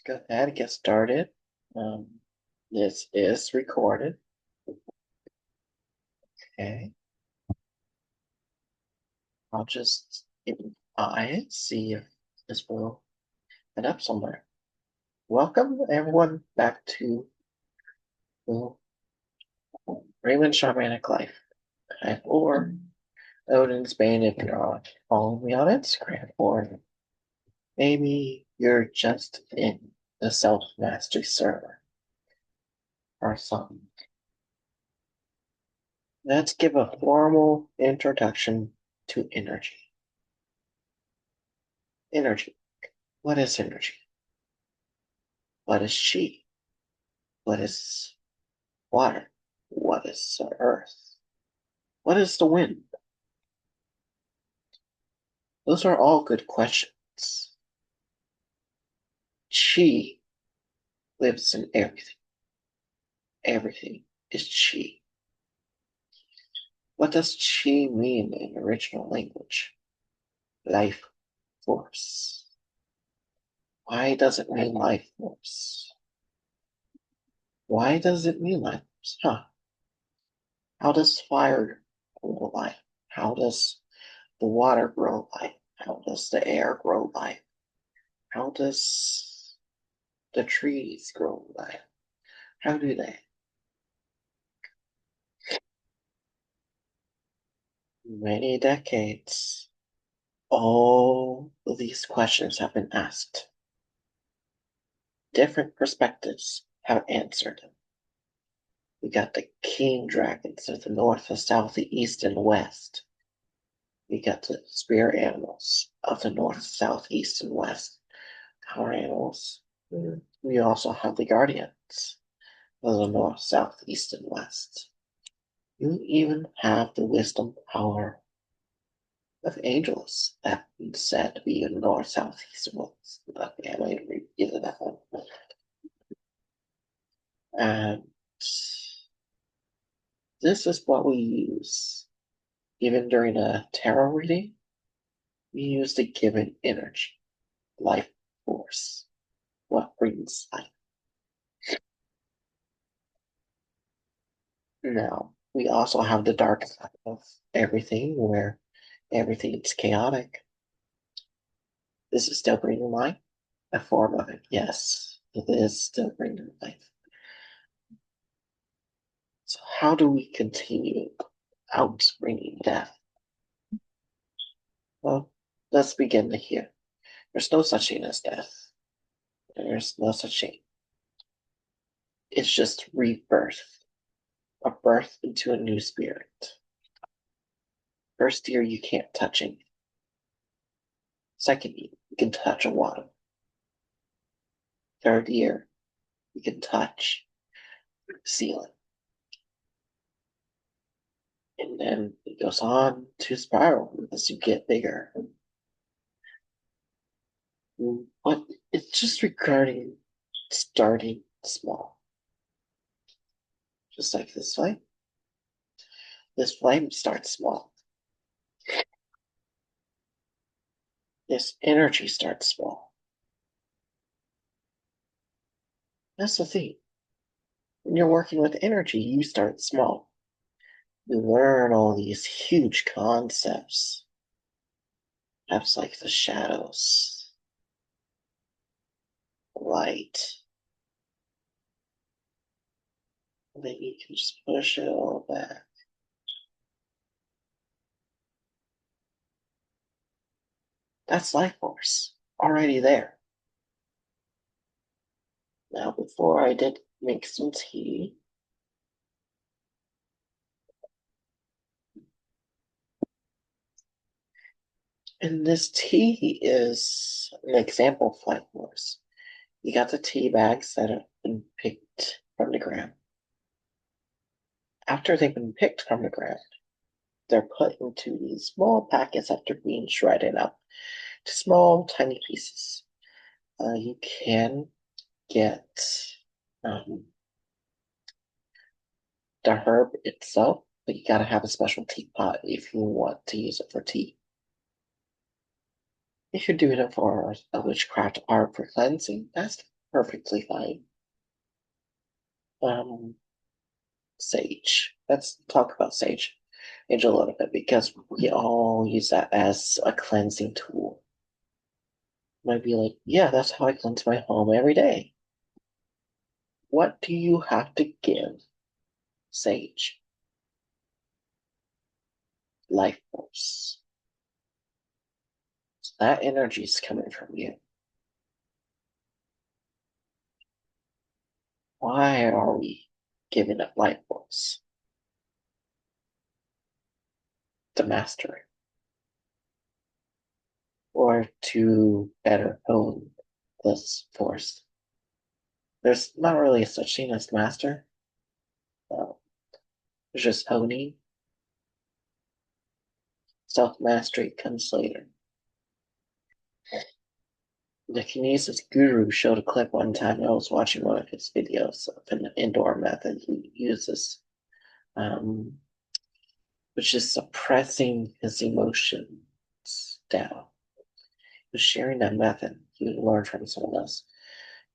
go ahead and get started. This is recorded. Okay. I'll just keep an eye, see if this will end up somewhere. Welcome everyone back to the Raymond Shamanic Life. Or Odin's Bane if you're following me on Instagram, or maybe you're just in the self-mastery server or something. Let's give a formal introduction to energy. Energy. What is energy? What is chi? What is water? What is the earth? What is the wind? Those are all good questions. Chi lives in everything. Everything is chi. What does chi mean in original language? Life force. Why does it mean life force? Why does it mean life force? How does fire grow life? How does the water grow life? How does the air grow life? How does the trees grow life? How do they? Many decades, all of these questions have been asked. Different perspectives have answered them. We got the king dragons of the north, the south, the east, and the west. We got the spirit animals of the north, south, east, and west. Our animals. We also have the guardians of the north, south, east, and west. You even have the wisdom power of angels that said to be in north, south, east, and west. Okay, I'm going to repeat that one. And this is what we use. Even during a tarot reading, we use the given energy, life force, what brings life. Now, we also have the dark side of everything, where everything is chaotic. This is still bringing life, a form of it. Yes, it is still bringing life. So how do we continue out bringing death? Well, let's begin here. There's no such thing as death. There's no such thing. It's just rebirth, a birth into a new spirit. First year, you can't touch anything. Second year, you can touch a water. Third year, you can touch the ceiling. And then it goes on to spiral as you get bigger. But it's just regarding starting small. Just like this flame. This flame starts small. This energy starts small. That's the thing. When you're working with energy, you start small. You learn all these huge concepts. Perhaps like the shadows, light. And then you can just push it all back. That's life force already there. Now, before I did make some tea, and this tea is an example of life force. You got the tea bags that have been picked from the ground. After they've been picked from the ground, they're put into these small packets after being shredded up to small, tiny pieces. You can get the herb itself, but you gotta have a special teapot if you want to use it for tea. If you're doing it for a witchcraft art for cleansing, that's perfectly fine. Sage. Let's talk about sage a little bit because we all use that as a cleansing tool. Might be like, yeah, that's how I cleanse my home every day. What do you have to give sage? Life force. So that energy is coming from you. Why are we giving up life force? To master it. Or to better hone this force. There's not really a such thing as master. There's just honing. Self-mastery comes later. The Kinesis guru showed a clip one time. I was watching one of his videos of an indoor method he uses, which is suppressing his emotions down. He was sharing that method he learned from someone else.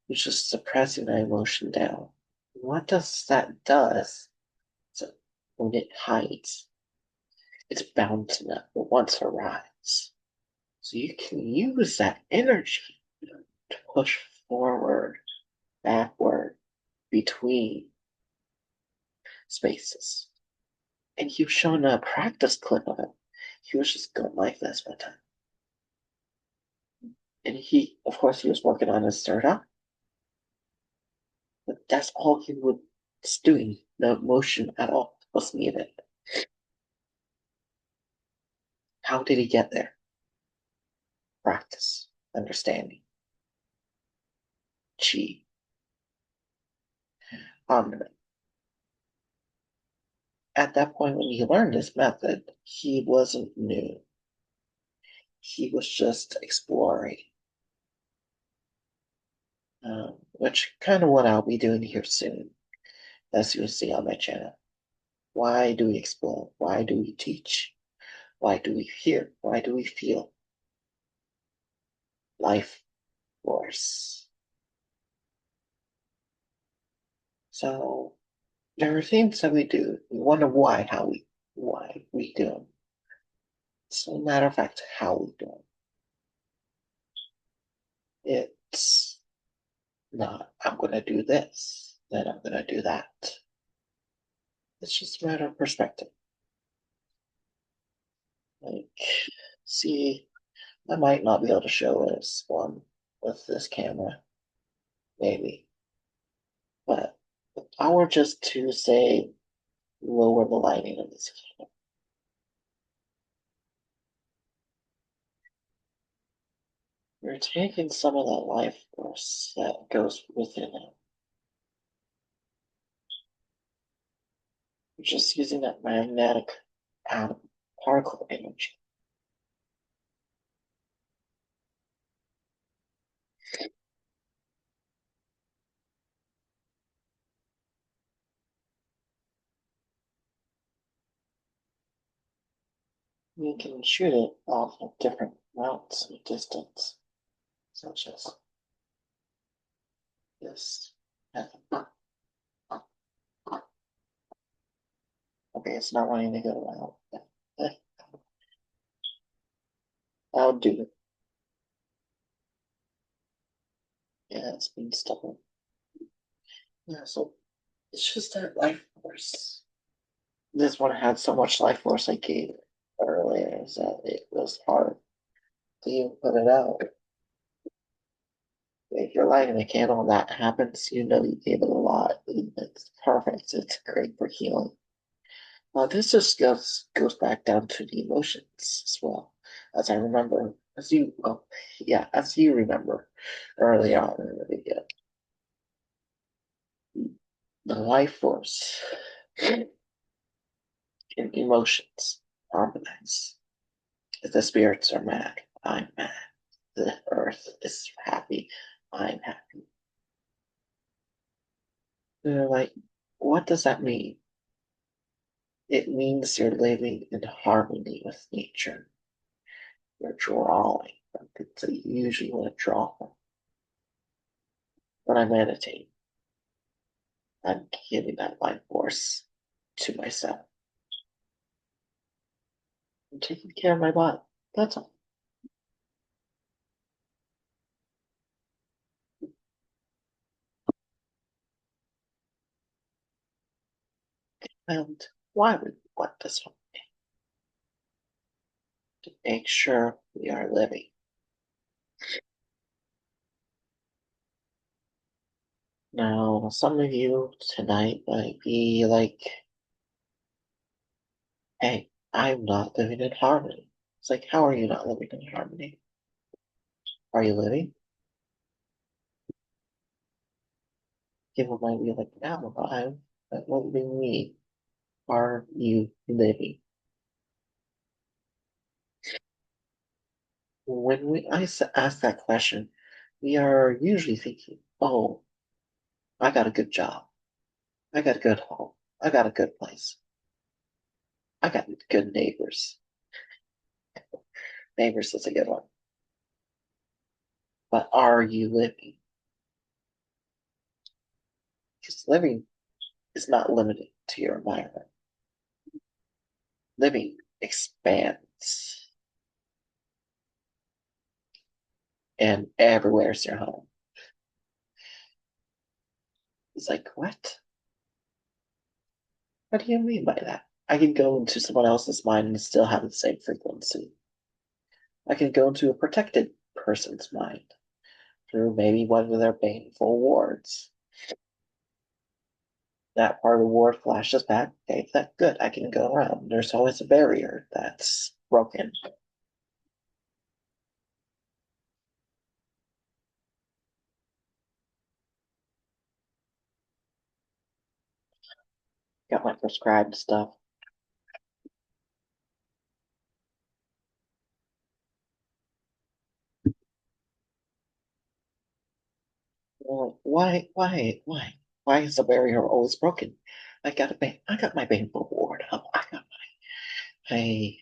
He was just suppressing that emotion down. What does that does? So when it hides, it's bound to not once arise. So you can use that energy to push forward, backward, between spaces. And he was showing a practice clip of it. He was just going like this one time. And he, of course, he was working on his third eye. But that's all he was doing. No motion at all was needed. How did he get there? Practice, understanding, chi, harmony. At that point, when he learned this method, he wasn't new. He was just exploring, which kind of what I'll be doing here soon, as you'll see on my channel. Why do we explore? Why do we teach? Why do we hear? Why do we feel? Life force. So there are things that we do. We wonder why we do them. So matter of fact, how we do them. It's not, I'm gonna do this, then I'm gonna do that. It's just a matter of perspective. Like, see, I might not be able to show this one with this camera, maybe. But if I were just to say lower the lighting of this camera, you're taking some of that life force that goes within it. You're just using that magnetic atom particle energy. You can shoot it off at different routes of distance, such as this. Okay, it's not wanting to go out. I'll do it. Yeah, it's being stubborn. Yeah, so it's just that life force. This one had so much life force I gave it earlier that it was hard to even put it out. If you're lighting a candle and that happens, you know you gave it a lot. It's perfect. It's great for healing. This just goes back down to the emotions as well. As I remember, as you remember early on in the video, the life force and emotions harmonize. If the spirits are mad, I'm mad. The earth is happy, I'm happy. They're like, what does that mean? It means you're living in harmony with nature. You're drawing from things that you usually want to draw from. When I meditate, I'm giving that life force to myself. I'm taking care of my body. That's all. And why would we want this one? To make sure we are living. Now, some of you tonight might be like, hey, I'm not living in harmony. It's like, how are you not living in harmony? Are you living? People might be like, I'm alive. But what do you mean? Are you living? When ask that question, we are usually thinking, oh, I got a good job. I got a good home. I got a good place. I got good neighbors. Neighbors is a good one. But are you living? Because living is not limited to your environment. Living expands, and everywhere is your home. It's like, what? What do you mean by that? I can go into someone else's mind and still have the same frequency. I can go into a protected person's mind through maybe one of their painful wards. That part of the ward flashes back. Okay, that's good. I can go around. There's always a barrier that's broken. Got my prescribed stuff. Well, why is the barrier always broken? I got my painful ward up. I got my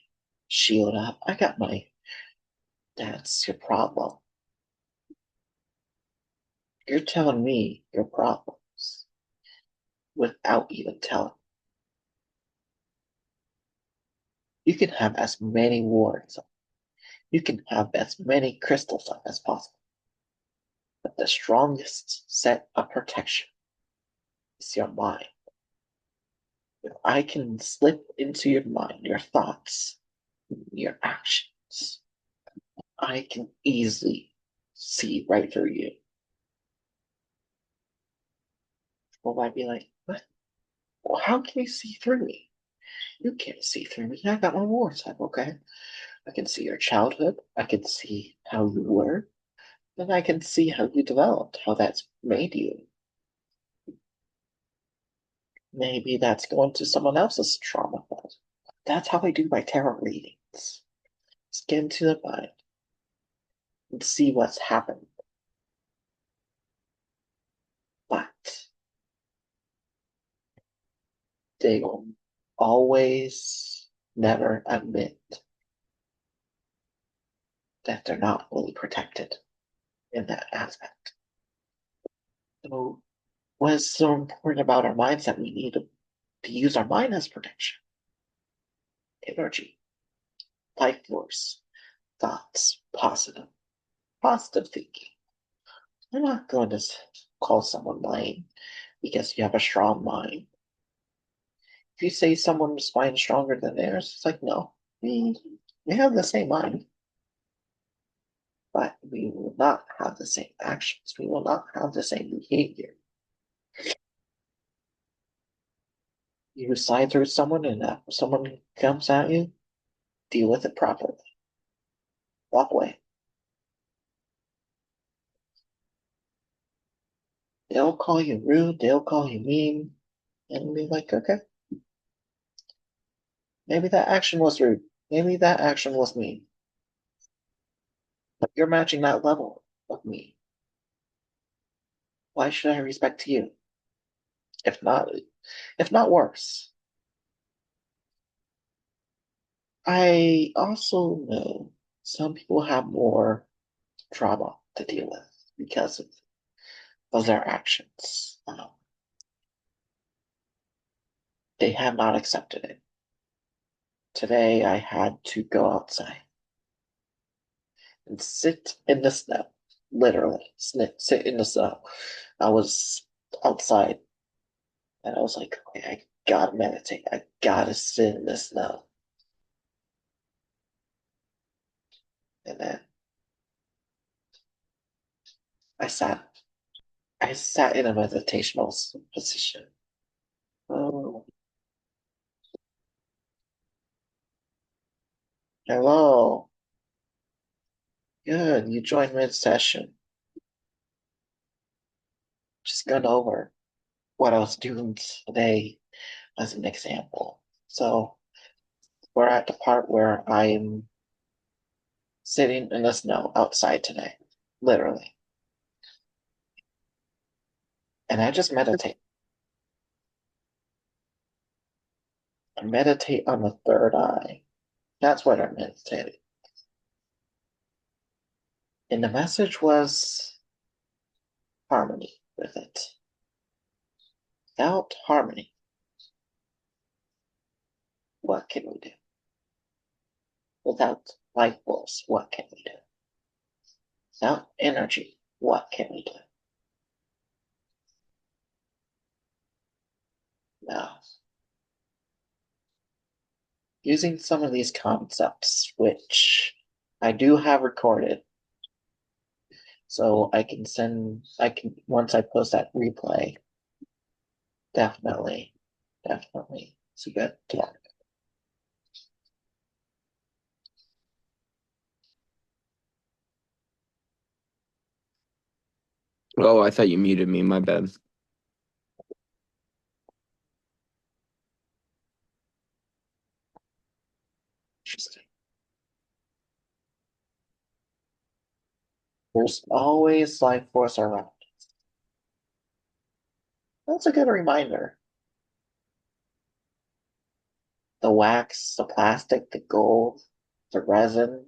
shield up. I got my. That's your problem. You're telling me your problems without even telling. You can have as many wards. You can have as many crystals up as possible. But the strongest set of protection is your mind. If I can slip into your mind, your thoughts, your actions, I can easily see right through you. People might be like, what? Well, how can you see through me? You can't see through me. I got my wards up, okay? I can see your childhood. I can see how you were. And I can see how you developed, how that's made you. Maybe that's going to someone else's trauma. That's how I do my tarot readings. Just get into the mind and see what's happened. But they will always never admit that they're not fully protected in that aspect. So, what is so important about our minds that we need to use our mind as protection? Energy, life force, thoughts, positive thinking. I'm not going to call someone lame because you have a strong mind. If you say someone's mind is stronger than theirs, it's like, no, we have the same mind, but we will not have the same actions. We will not have the same behavior. You side through someone and someone comes at you, deal with it properly. Walk away. They'll call you rude, they'll call you mean, and be like, okay, maybe that action was rude. Maybe that action was mean. But you're matching that level of me. Why should I respect you? If not, if not worse. I also know some people have more trauma to deal with because of was their actions. They have not accepted it. Today I had to go outside and sit in the snow. Literally, sit in the snow. I was outside and I was like, okay, I gotta meditate. I gotta sit in the snow. And then I sat. I sat in a meditational position. Oh, hello. Good. You joined mid session. Just gone over what I was doing today as an example. So we're at the part where I'm sitting in the snow outside today, literally. And I just meditate. I meditate on the third eye. That's what I'm meditating. And the message was harmony with it. Without harmony, what can we do? Without life force, what can we do? Without energy, what can we do? Now, using some of these concepts, which I do have recorded, so once I post that replay, definitely, definitely, it's a good talk. Oh, I thought you muted me. My bad. Interesting. There's always life force around. That's a good reminder. The wax, the plastic, the gold, the resin,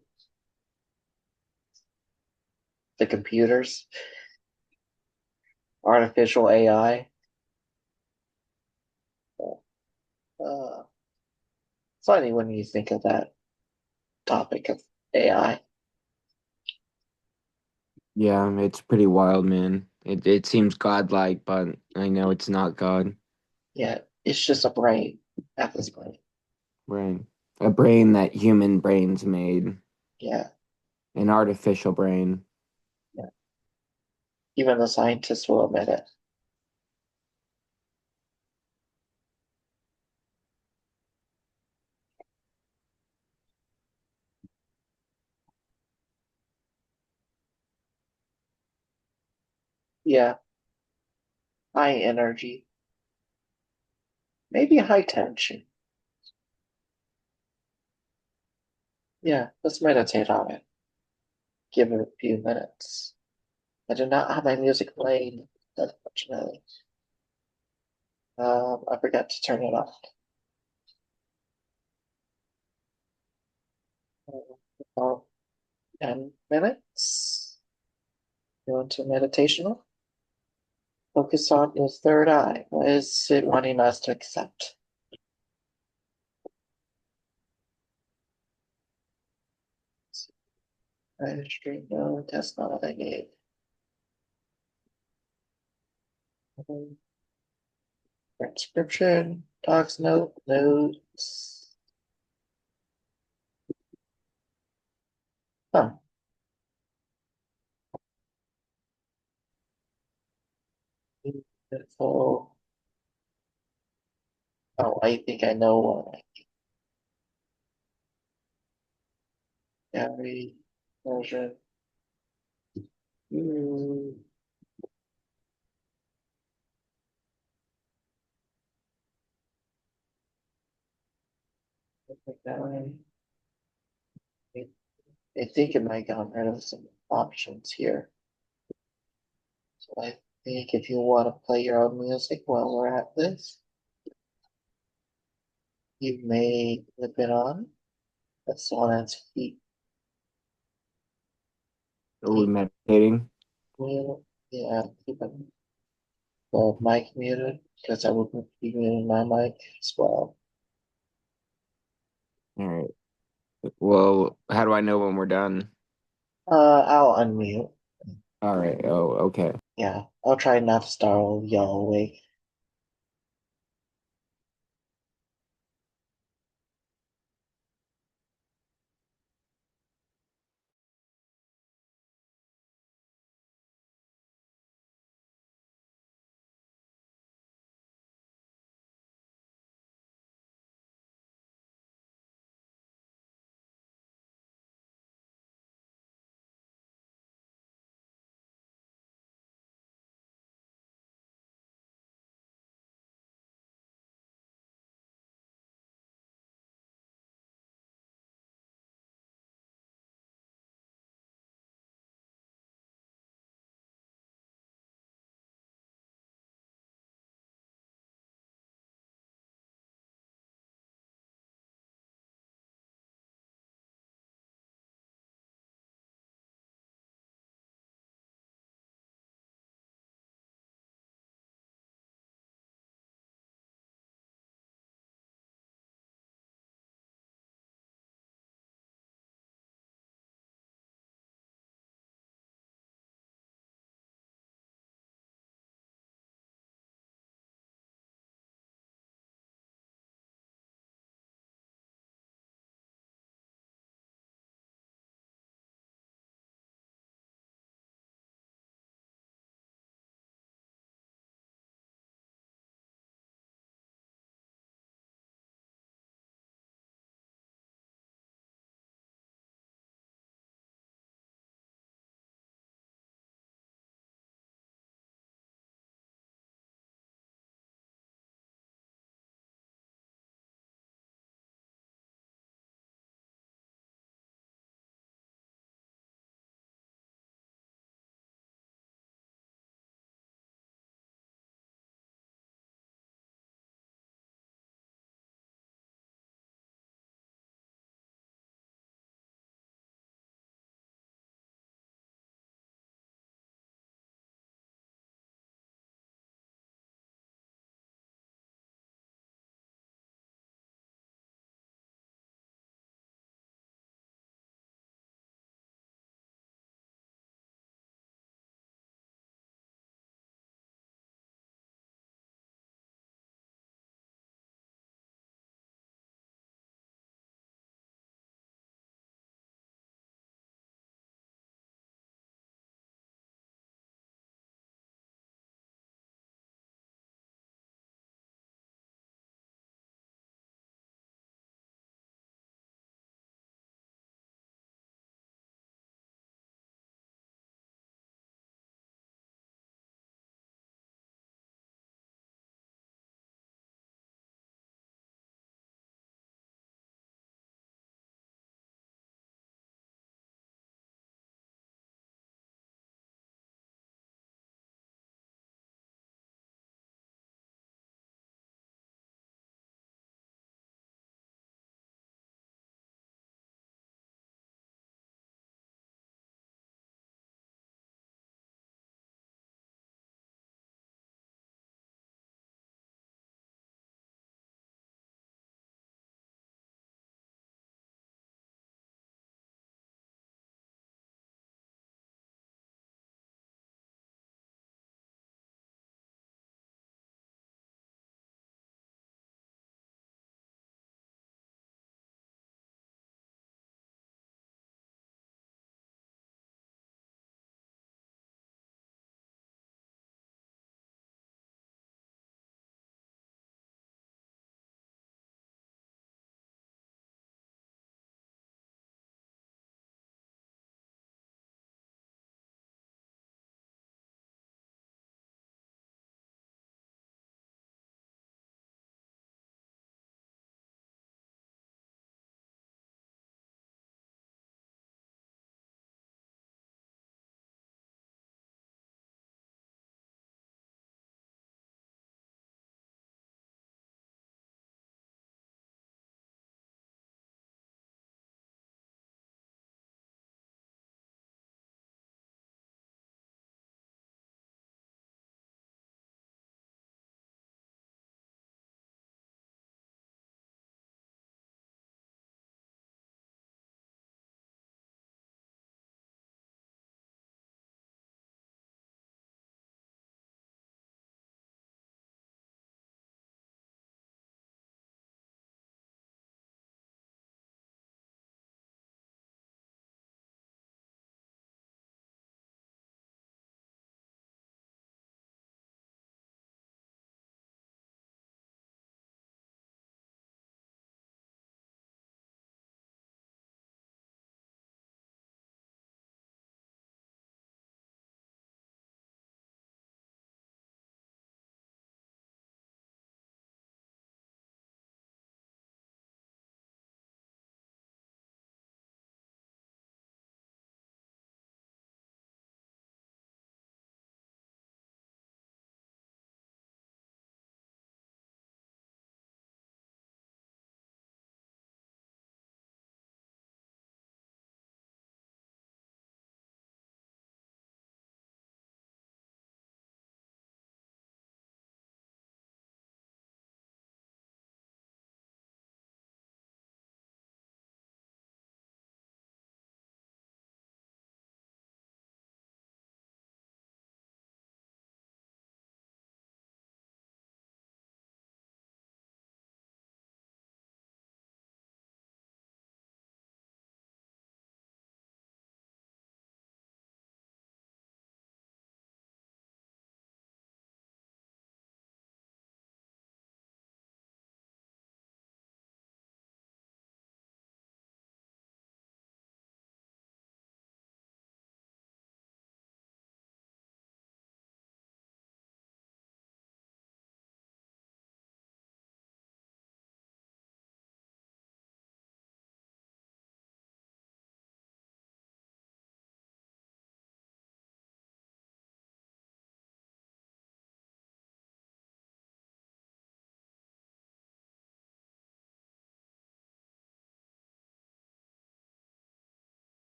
the computers, artificial AI. Uh, it's funny when you think of that topic of AI. Yeah, it's pretty wild, man. It seems godlike, but I know it's not God. Yeah, it's just a brain at this point. Right. A brain that human brains made. Yeah, An artificial brain. yeah. Even the scientists will admit it. Yeah, high energy, maybe high tension. Yeah, let's meditate on it. Give it a few minutes. I do not have my music playing, unfortunately. I forgot to turn it off. About 10 minutes. Go into meditation. Focus on your third eye. What is it wanting us to accept? Registry, no, that's not what I need. Transcription, docs note, notes. Huh. Beautiful. Oh, I think I know one. Gallery version. Hmm. Gallery. I think it might got rid of some options here. So I think if you want to play your own music while we're at this, you may flip it on. That's the one that's feet. Are we meditating? Wheel. Yeah, keeping the mic muted because I would be muting my mic as well. All right. Well, how do I know when we're done? I'll unmute. All right. Oh, okay. Yeah, I'll try not to startle y'all awake.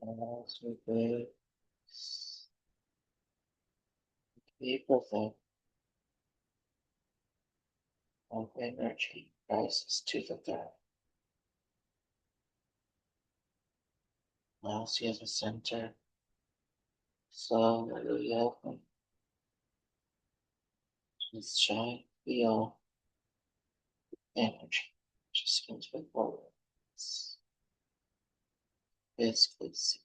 Also the people that of energy rises to the throne. Allows you the center. Slowly open. Just shine. Feel energy. Just comes with words. Physically see.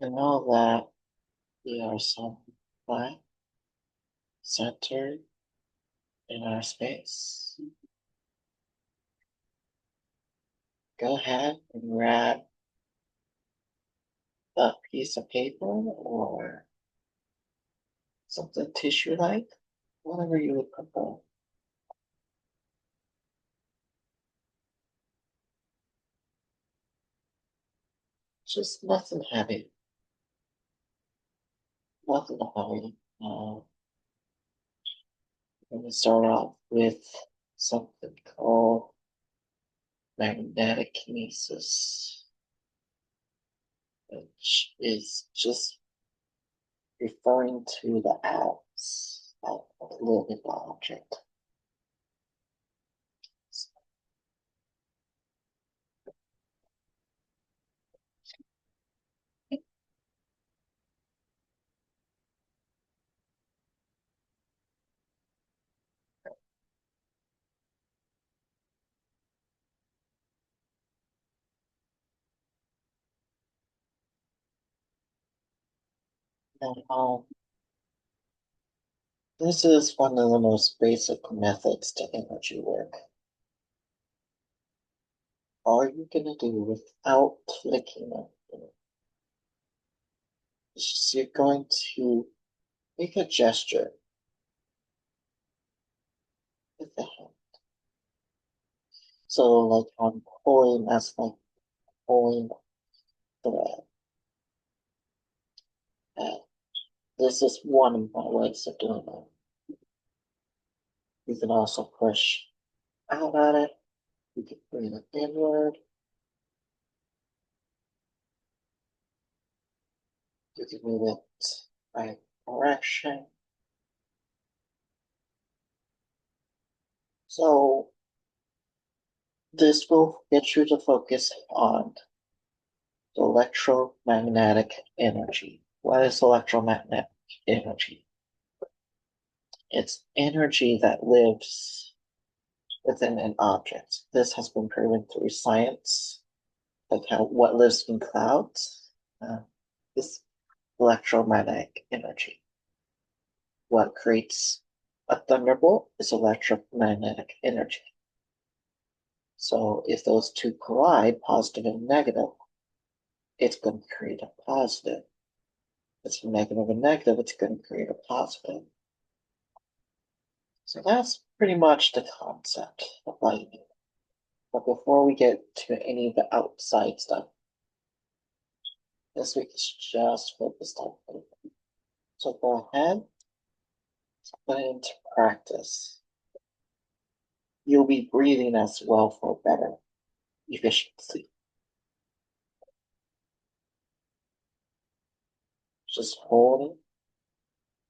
And all that we are somewhat centered in our space. Go ahead and grab a piece of paper or something tissue-like, whatever you would prefer. Just nothing heavy. Nothing heavy. I'm going to start off with something called magnetic kinesis, which is just referring to the atoms of a living object. And this is one of the most basic methods to energy work. All you're going to do without clicking it is you're going to make a gesture with the hand. So, like I'm pulling, that's like pulling thread. And this is one of my ways of doing it. You can also push out at it. You can bring it inward. You can move it right direction. So this will get you to focus on the electromagnetic energy. What is electromagnetic energy? It's energy that lives within an object. This has been proven through science, like how what lives in clouds is electromagnetic energy. What creates a thunderbolt is electromagnetic energy. So if those two collide, positive and negative, it's going to create a positive. If it's negative and negative, it's going to create a positive. So that's pretty much the concept of lightning. But before we get to any of the outside stuff, this week is just focused on breathing. So go ahead, put it into practice. You'll be breathing as well for better efficiency. Just hold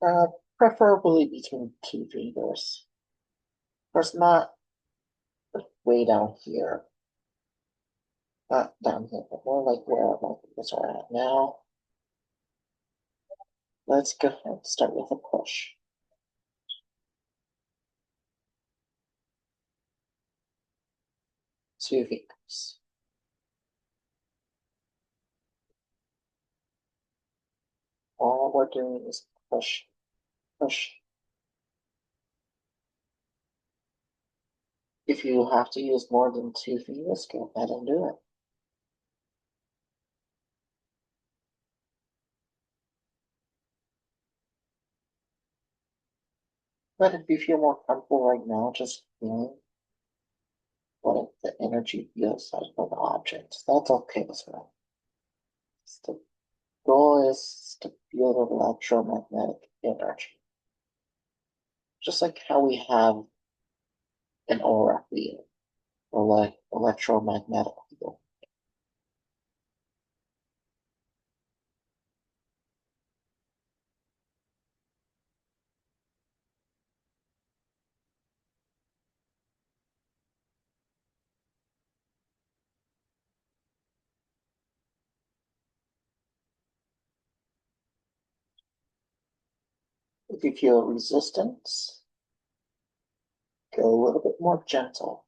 it, preferably between two fingers. Of course, not way down here, not down here, but more like where my fingers are at now. Let's go ahead and start with a push. Two fingers. All we're doing is push, push. If you have to use more than two fingers, go ahead and do it. But if you feel more comfortable right now, just feeling what the energy feels like for the object, that's okay as well. The goal is to feel the electromagnetic energy. Just like how we have an aura field or like electromagnetic field. If you feel resistance, go a little bit more gentle.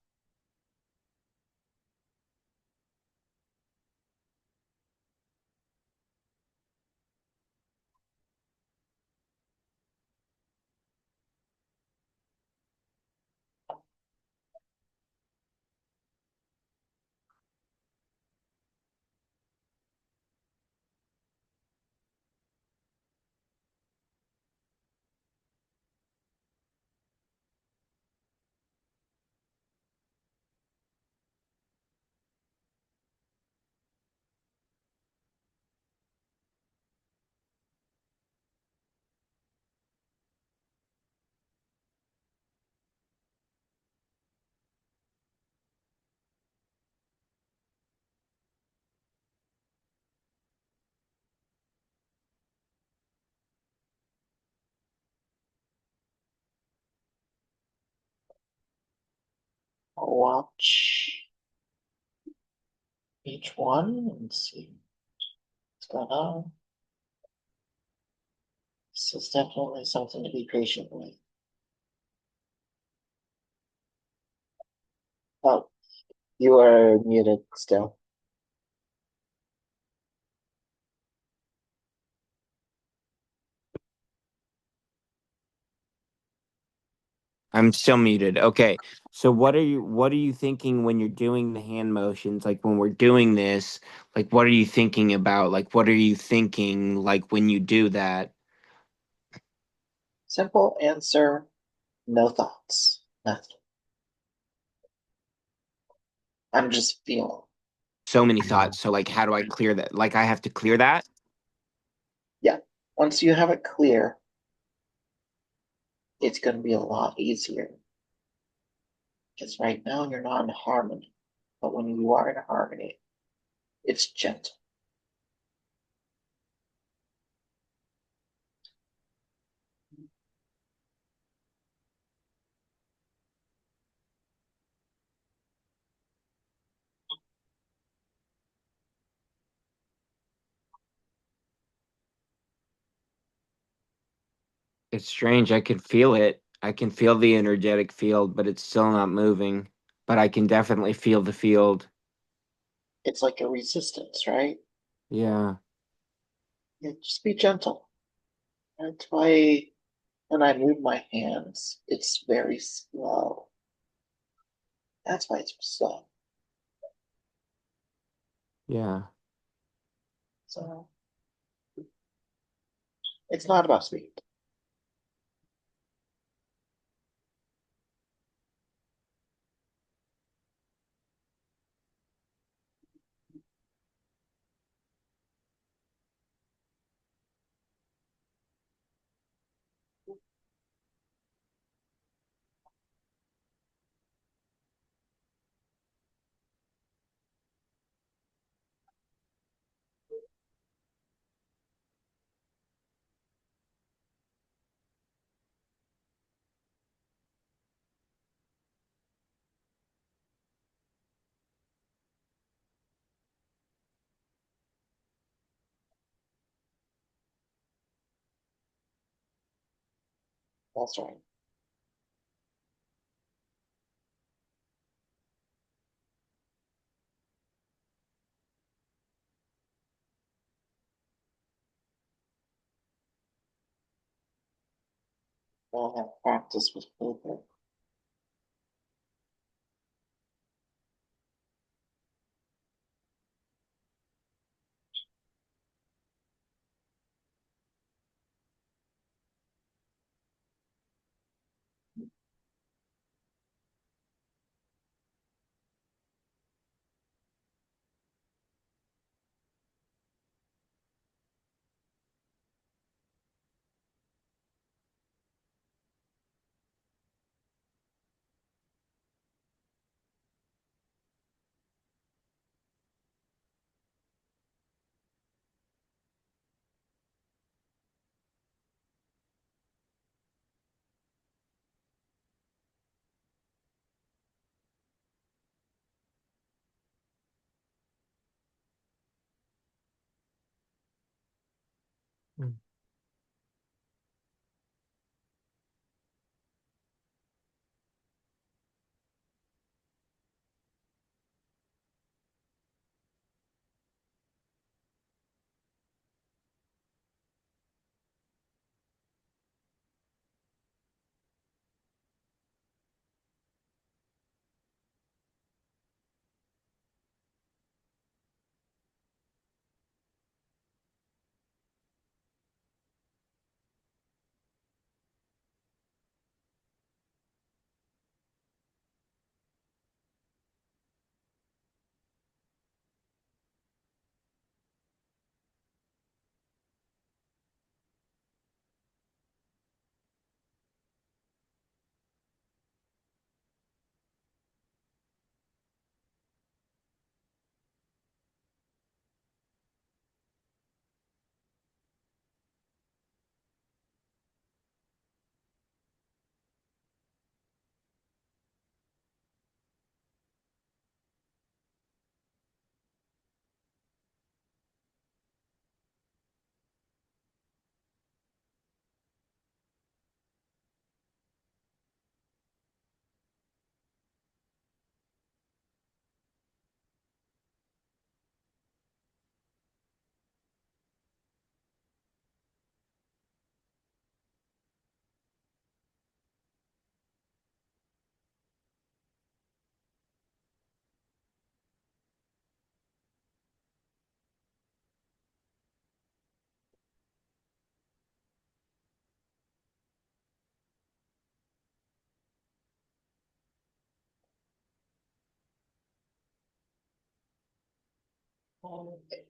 Watch each one and see what's going on. This is definitely something to be patient with. Oh, you are muted still. I'm still muted. Okay. So what are you thinking when you're doing the hand motions? Like when we're doing this, like what are you thinking about? Like what are you thinking like when you do that? Simple answer, no thoughts. Nothing. I'm just feeling. So many thoughts. So like how do I clear that? Like I have to clear that? Yeah. Once you have it clear, it's going to be a lot easier. Because right now you're not in harmony. But when you are in harmony, it's gentle. It's strange. I can feel it. I can feel the energetic field, but it's still not moving. But I can definitely feel the field. It's like a resistance, right? Yeah. Yeah, just be gentle. That's why when I move my hands, it's very slow. That's why it's slow. Yeah. So it's not about speed. That's right. I have practice with paper. Okay.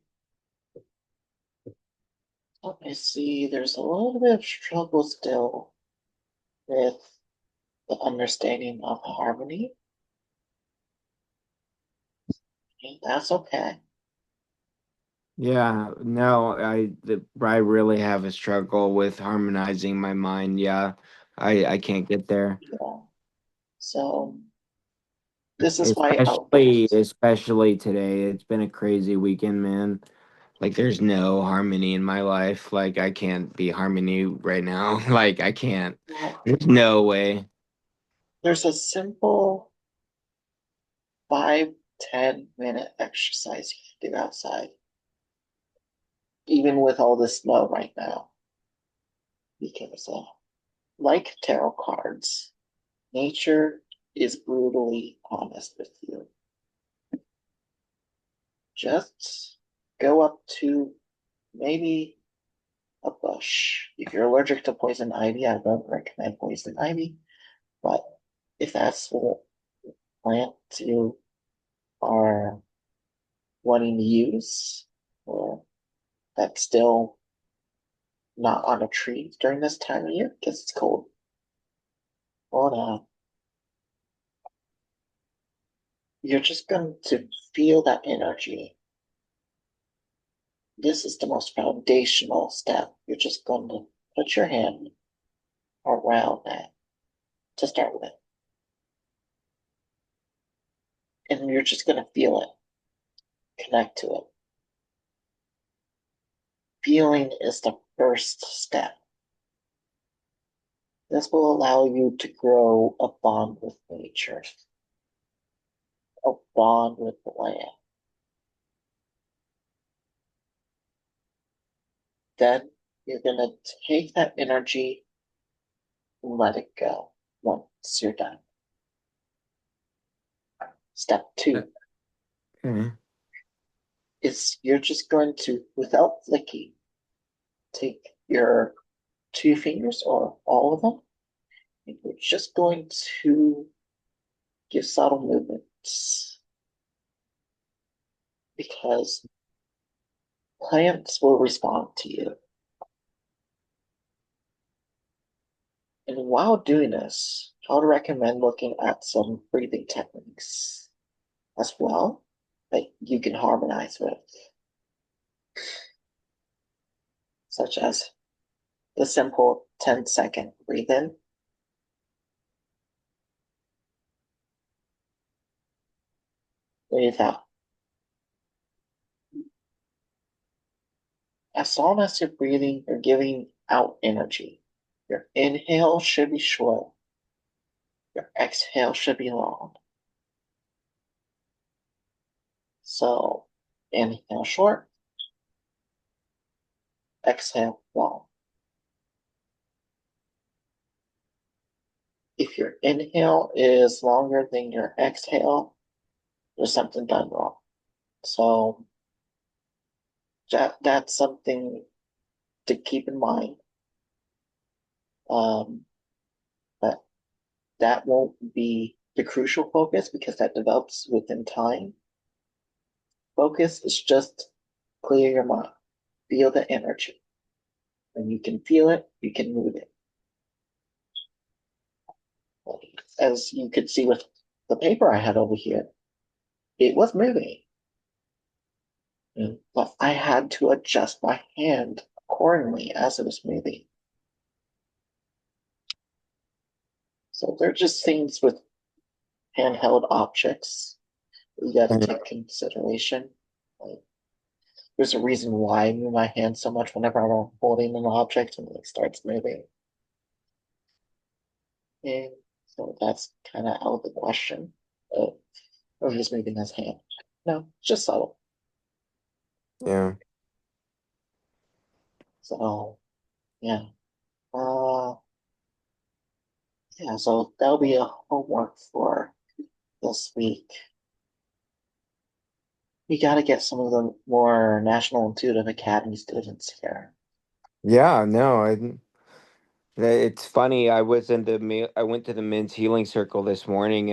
I see there's a little bit of struggle still with the understanding of harmony. And that's okay. Yeah, no, I really have a struggle with harmonizing my mind. Yeah, I can't get there. Yeah. So this is why Especially outbursts. especially today. It's been a crazy weekend, man. Like there's no harmony in my life. Like I can't be harmony right now. Like I can't. Well, There's no way. there's a simple 5-10 minute exercise you can do outside, even with all the snow right now. Because, like tarot cards, nature is brutally honest with you. Just go up to maybe a bush. If you're allergic to poison ivy, I don't recommend poison ivy. But if that's the plant you are wanting to use, or that's still not on a tree during this time of year because it's cold, well, you're just going to feel that energy. This is the most foundational step. You're just going to put your hand around that to start with. And you're just going to feel it, connect to it. Feeling is the first step. This will allow you to grow a bond with nature, a bond with the land. Then you're going to take that energy and let it go once you're done. Step two Okay. is you're just going to, without flicking, take your two fingers or all of them, and you're just going to give subtle movements because plants will respond to you. And while doing this, I would recommend looking at some breathing techniques as well that you can harmonize with, such as the simple 10-second breathe in, breathe out. As long as you're breathing, you're giving out energy. Your inhale should be short, your exhale should be long. So inhale short, exhale long. If your inhale is longer than your exhale, there's something done wrong. So that's something to keep in mind. Um, but that won't be the crucial focus because that develops within time. Focus is just clear your mind, feel the energy. When you can feel it, you can move it. As you could see with the paper I had over here, it was moving. But I had to adjust my hand accordingly as it was moving. So they're just things with handheld objects you got to take consideration. Like, there's a reason why I move my hand so much whenever I'm holding an object and it starts moving. And so that's kind of out of the question of just moving his hand. No, it's just subtle. Yeah. So yeah. Uh yeah, so that'll be a homework for this week. We got to get some of the more National Intuitive Academy students here. Yeah, no, it's funny. I went to the men's healing circle this morning,